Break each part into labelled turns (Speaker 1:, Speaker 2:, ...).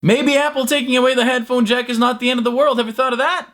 Speaker 1: Maybe Apple taking away the headphone jack is not the end of the world. Have you thought of that?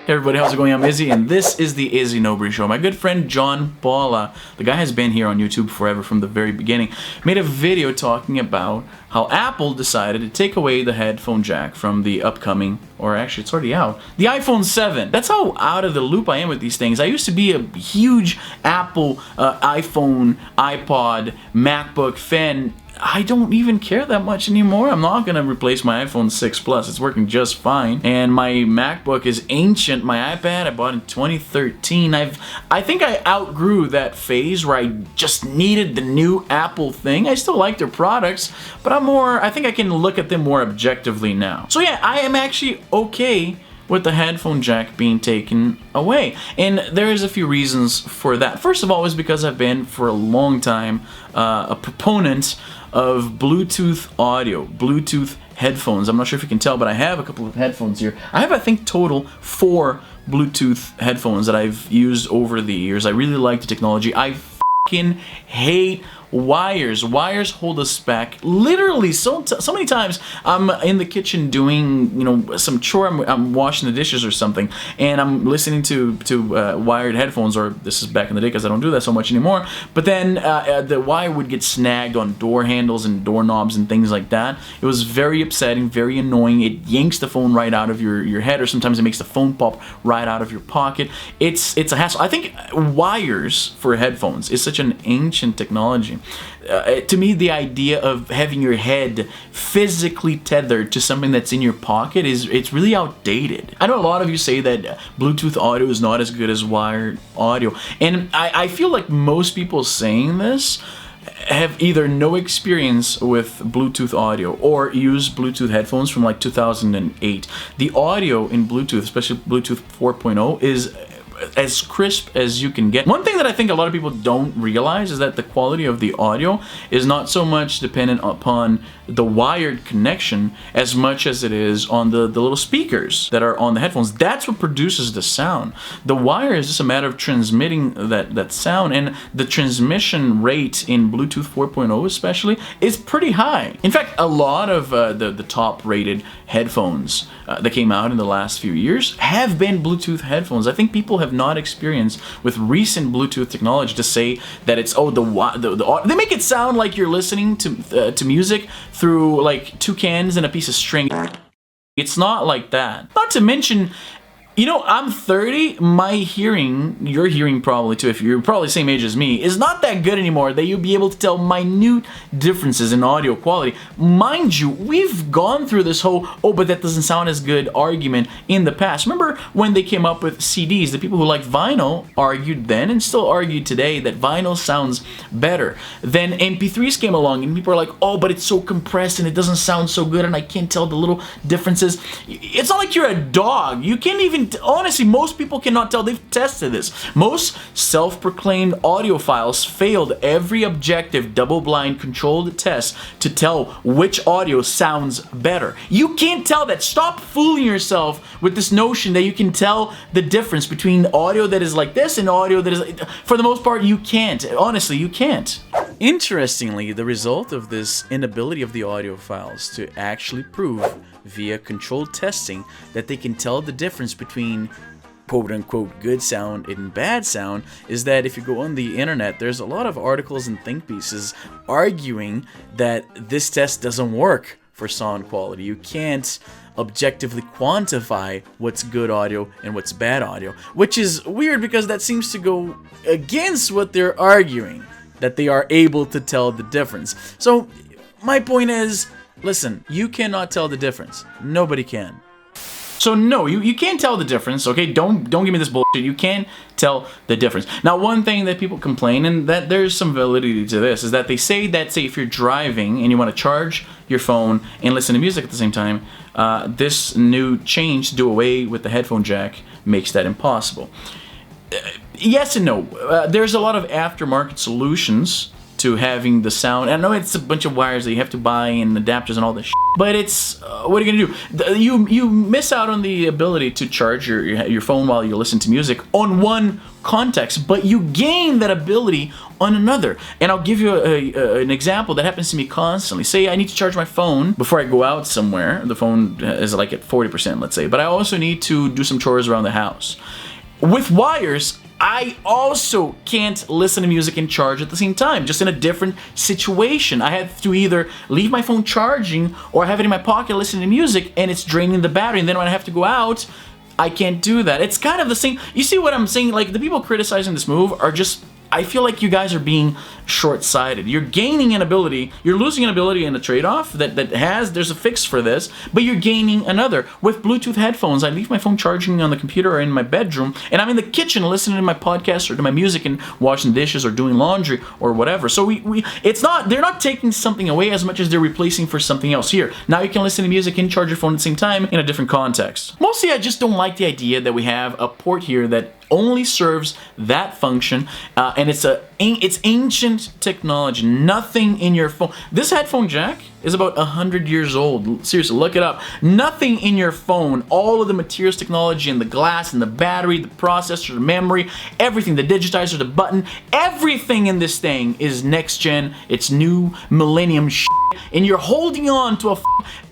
Speaker 1: Hey everybody, how's it going? I'm Izzy, and this is the Izzy Nobry Show. My good friend John Paula, the guy has been here on YouTube forever from the very beginning, made a video talking about how Apple decided to take away the headphone jack from the upcoming, or actually it's already out, the iPhone 7. That's how out of the loop I am with these things. I used to be a huge Apple, iPhone, iPod, MacBook fan. I don't even care that much anymore. I'm not gonna replace my iPhone 6 Plus. It's working just fine. And my MacBook is ancient. My iPad I bought in 2013. I think I outgrew that phase where I just needed the new Apple thing. I still like their products, but I think I can look at them more objectively now. So yeah, I am actually okay with the headphone jack being taken away. And there is a few reasons for that. First of all is because I've been for a long time a proponent of Bluetooth audio, Bluetooth headphones. I'm not sure if you can tell, but I have a couple of headphones here. I have, I think, total 4 Bluetooth headphones that I've used over the years. I really like the technology. I fucking hate wires. Wires hold us back. Literally, so many times I'm in the kitchen doing, some chore. I'm washing the dishes or something, and I'm listening to wired headphones. Or this is back in the day because I don't do that so much anymore. But then the wire would get snagged on door handles and doorknobs and things like that. It was very upsetting, very annoying. It yanks the phone right out of your head, or sometimes it makes the phone pop right out of your pocket. It's a hassle. I think wires for headphones is such an ancient technology. To me, the idea of having your head physically tethered to something that's in your pocket it's really outdated. I know a lot of you say that Bluetooth audio is not as good as wired audio, and I feel like most people saying this have either no experience with Bluetooth audio or use Bluetooth headphones from like 2008. The audio in Bluetooth, especially Bluetooth 4.0, is as crisp as you can get. One thing that I think a lot of people don't realize is that the quality of the audio is not so much dependent upon the wired connection as much as it is on the little speakers that are on the headphones. That's what produces the sound. The wire is just a matter of transmitting that sound, and the transmission rate in Bluetooth 4.0 especially is pretty high. In fact, a lot of the top rated headphones that came out in the last few years have been Bluetooth headphones. I think people have not experienced with recent Bluetooth technology to say that it's they make it sound like you're listening to music through like 2 cans and a piece of string. It's not like that. Not to mention, I'm 30, my hearing, your hearing probably too, if you're probably the same age as me, is not that good anymore that you'll be able to tell minute differences in audio quality. Mind you, we've gone through this whole, but that doesn't sound as good argument in the past. Remember when they came up with CDs, the people who like vinyl argued then and still argue today that vinyl sounds better. Then MP3s came along and people are like, but it's so compressed and it doesn't sound so good and I can't tell the little differences. It's not like you're a dog. You can't even honestly, most people cannot tell. They've tested this. Most self-proclaimed audiophiles failed every objective double-blind controlled test to tell which audio sounds better. You can't tell that. Stop fooling yourself with this notion that you can tell the difference between audio that is like this and audio that is... For the most part, you can't. Honestly, you can't. Interestingly, the result of this inability of the audiophiles to actually prove via controlled testing that they can tell the difference between quote-unquote good sound and bad sound is that if you go on the internet, there's a lot of articles and think pieces arguing that this test doesn't work for sound quality. You can't objectively quantify what's good audio and what's bad audio, which is weird because that seems to go against what they're arguing, that they are able to tell the difference. So my point is, listen, you cannot tell the difference. Nobody can. So no, you can't tell the difference, okay? Don't give me this bullshit. You can't tell the difference. Now, one thing that people complain, and that there's some validity to this, is that they say that, say, if you're driving and you want to charge your phone and listen to music at the same time, this new change to do away with the headphone jack makes that impossible. Yes and no. There's a lot of aftermarket solutions to having the sound. I know it's a bunch of wires that you have to buy and adapters and all this shit, but it's what are you gonna do? You miss out on the ability to charge your phone while you listen to music on one context, but you gain that ability on another. And I'll give you an example that happens to me constantly. Say I need to charge my phone before I go out somewhere. The phone is like at 40%, let's say. But I also need to do some chores around the house. With wires, I also can't listen to music and charge at the same time, just in a different situation. I have to either leave my phone charging or have it in my pocket listening to music, and it's draining the battery. And then when I have to go out, I can't do that. It's kind of the same. You see what I'm saying? Like, the people criticizing this move are just, I feel like you guys are being short-sighted. You're gaining an ability, you're losing an ability in a trade-off there's a fix for this, but you're gaining another. With Bluetooth headphones, I leave my phone charging on the computer or in my bedroom, and I'm in the kitchen listening to my podcast or to my music and washing dishes or doing laundry or whatever. So they're not taking something away as much as they're replacing for something else. Here, now you can listen to music and charge your phone at the same time in a different context. Mostly, I just don't like the idea that we have a port here that only serves that function, and it's ancient technology. Nothing in your phone. This headphone jack is about 100 years old. Seriously, look it up. Nothing in your phone, all of the materials technology and the glass and the battery, the processor, the memory, everything, the digitizer, the button, everything in this thing is next gen. It's new millennium shit, and you're holding on to a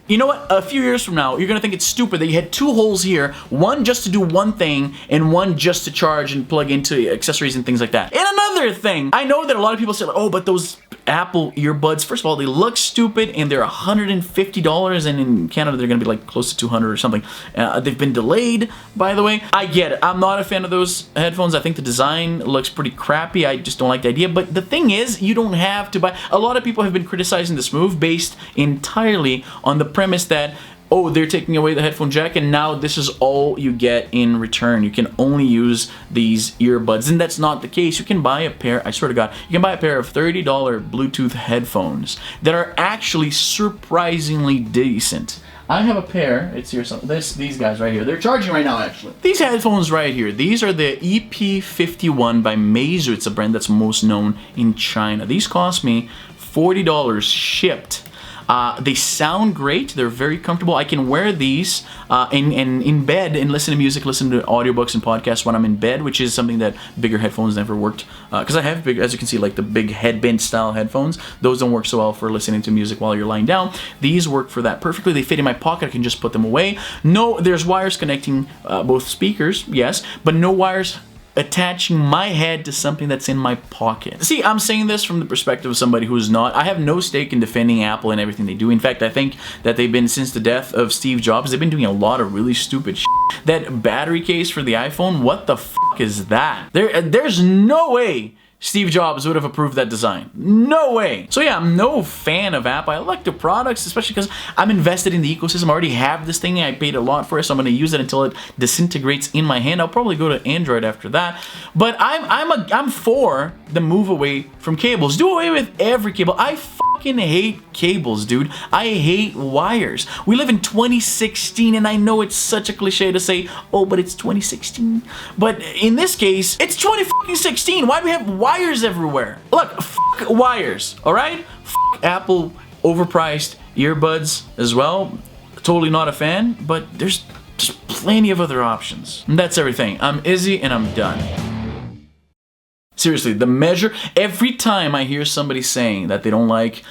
Speaker 1: you know what? A few years from now, you're gonna think it's stupid that you had two holes here, one just to do one thing, and one just to charge and plug into accessories and things like that. And another thing, I know that a lot of people say, like, oh, but those Apple earbuds, first of all, they look stupid, and they're $150, and in Canada, they're gonna be like close to 200 or something. They've been delayed, by the way. I get it. I'm not a fan of those headphones. I think the design looks pretty crappy. I just don't like the idea. But the thing is, you don't have to buy. A lot of people have been criticizing this move based entirely on the premise that, oh, they're taking away the headphone jack, and now this is all you get in return. You can only use these earbuds, and that's not the case. You can buy a pair, I swear to God, you can buy a pair of $30 Bluetooth headphones that are actually surprisingly decent. I have a pair, it's here, these guys right here. They're charging right now, actually. These headphones right here, these are the EP51 by Meizu. It's a brand that's most known in China. These cost me $40 shipped. They sound great. They're very comfortable. I can wear these in bed and listen to music, listen to audiobooks and podcasts when I'm in bed, which is something that bigger headphones never worked. Because I have big, as you can see, like the big headband style headphones. Those don't work so well for listening to music while you're lying down. These work for that perfectly. They fit in my pocket. I can just put them away. No, there's wires connecting both speakers, yes, but no wires attaching my head to something that's in my pocket. See, I'm saying this from the perspective of somebody who's not. I have no stake in defending Apple and everything they do. In fact, I think that they've been, since the death of Steve Jobs, they've been doing a lot of really stupid shit. That battery case for the iPhone, what the fuck is that? There's no way Steve Jobs would have approved that design. No way. So yeah, I'm no fan of Apple. I like the products, especially because I'm invested in the ecosystem. I already have this thing. I paid a lot for it, so I'm going to use it until it disintegrates in my hand. I'll probably go to Android after that. But I'm for the move away from cables. Do away with every cable. I fucking hate cables, dude. I hate wires. We live in 2016, and I know it's such a cliche to say, oh, but it's 2016. But in this case, it's 2016. Why do we have wires everywhere? Look, fuck wires, all right? Fuck Apple overpriced earbuds as well. Totally not a fan, but there's just plenty of other options. And that's everything. I'm Izzy, and I'm done. Seriously, the measure, every time I hear somebody saying that they don't like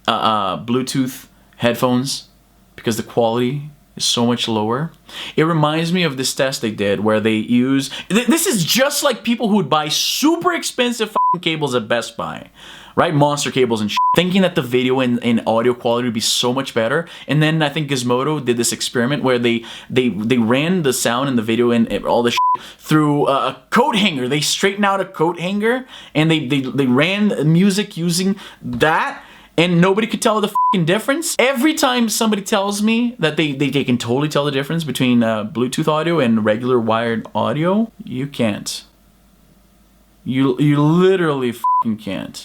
Speaker 1: Bluetooth headphones because the quality is so much lower, it reminds me of this test they did where they use, this is just like people who would buy super expensive fucking cables at Best Buy, right? Monster cables and shit, thinking that the video and audio quality would be so much better. And then I think Gizmodo did this experiment where they ran the sound and the video and all the shit through a coat hanger. They straightened out a coat hanger and they ran music using that, and nobody could tell the fucking difference. Every time somebody tells me that they can totally tell the difference between Bluetooth audio and regular wired audio, you can't. You literally fucking can't.